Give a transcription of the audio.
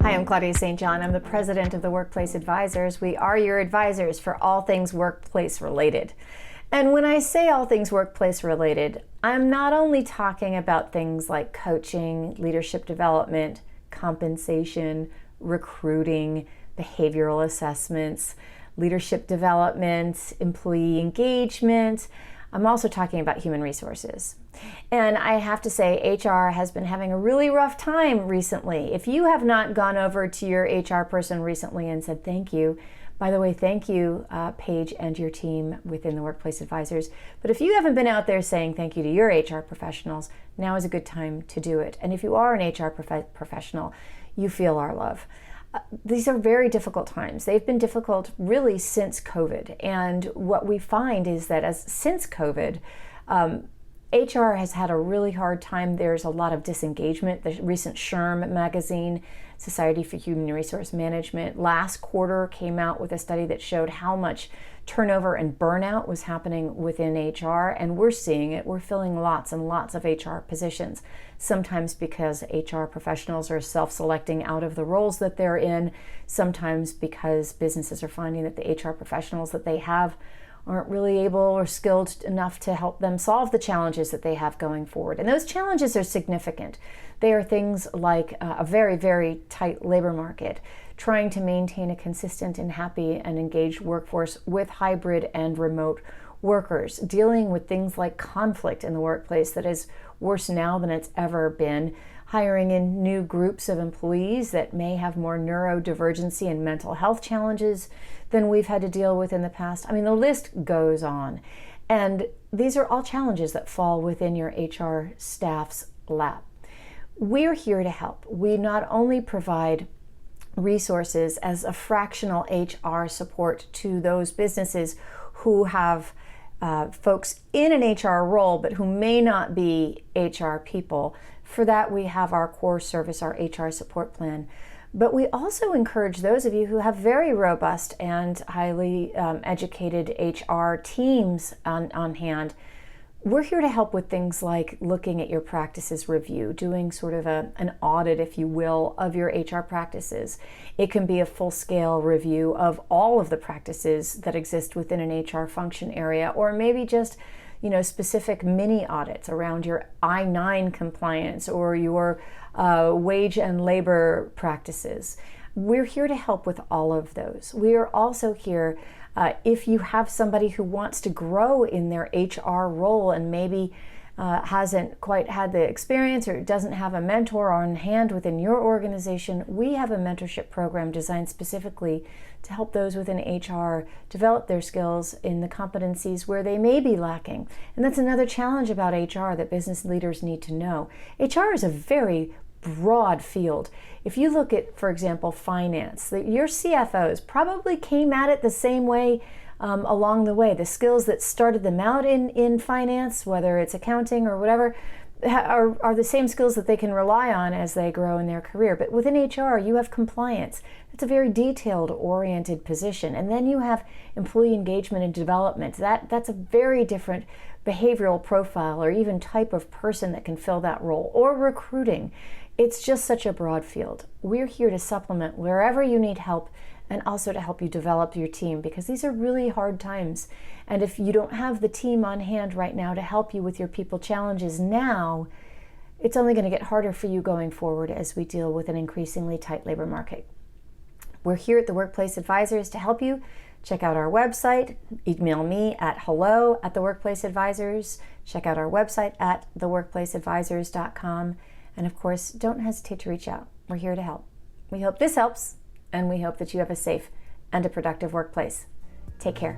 Hi, I'm Claudia St John. I'm the president of the Workplace Advisors. We are your advisors for all things workplace related. And when I say all things workplace related, I'm not only talking about things like coaching, leadership development, compensation, recruiting, behavioral assessments, leadership development, employee engagement. I'm also talking about human resources. And I have to say, HR has been having a really rough time recently. If you have not gone over to your HR person recently and said thank you, by the way, thank you, Paige and your team within the Workplace Advisors. But if you haven't been out there saying thank you to your HR professionals, now is a good time to do it. And if you are an HR professional, you feel our love. These are very difficult times. They've been difficult really since COVID. And what we find is that since COVID, HR has had a really hard time. There's a lot of disengagement. The recent SHRM magazine, Society for Human Resource Management, last quarter came out with a study that showed how much turnover and burnout was happening within HR, and we're seeing it. We're filling lots and lots of HR positions, sometimes because HR professionals are self-selecting out of the roles that they're in, sometimes because businesses are finding that the HR professionals that they have aren't really able or skilled enough to help them solve the challenges that they have going forward. And those challenges are significant. They are things like a very, very tight labor market, trying to maintain a consistent and happy and engaged workforce with hybrid and remote workers, dealing with things like conflict in the workplace that is worse now than it's ever been, hiring in new groups of employees that may have more neurodivergency and mental health challenges than we've had to deal with in the past. I mean, the list goes on. And these are all challenges that fall within your HR staff's lap. We're here to help. We not only provide resources as a fractional HR support to those businesses who have folks in an HR role, but who may not be HR people. For that, we have our core service, our HR support plan. But we also encourage those of you who have very robust and highly educated HR teams on hand. We're here to help with things like looking at your practices review, doing sort of an audit, if you will, of your HR practices. It can be a full-scale review of all of the practices that exist within an HR function area, or maybe just specific mini audits around your I-9 compliance or your wage and labor practices. We're here to help with all of those. We are also here if you have somebody who wants to grow in their HR role and maybe hasn't quite had the experience or doesn't have a mentor on hand within your organization. We have a mentorship program designed specifically to help those within HR develop their skills in the competencies where they may be lacking. And that's another challenge about HR that business leaders need to know. HR is a very broad field. If you look at, for example, finance, your CFOs probably came at it the same way along the way. The skills that started them out in finance, whether it's accounting or whatever, are the same skills that they can rely on as they grow in their career. But within HR, you have compliance. It's a very detailed oriented position. And then you have employee engagement and development. That's a very different behavioral profile or even type of person that can fill that role. Or recruiting. It's just such a broad field. We're here to supplement wherever you need help and also to help you develop your team, because these are really hard times. And if you don't have the team on hand right now to help you with your people challenges now, it's only going to get harder for you going forward as we deal with an increasingly tight labor market. We're here at the Workplace Advisors to help you. Check out our website. Email me at hello@theworkplaceadvisors. Check out our website at theworkplaceadvisors.com. And of course, don't hesitate to reach out. We're here to help. We hope this helps, and we hope that you have a safe and a productive workplace. Take care.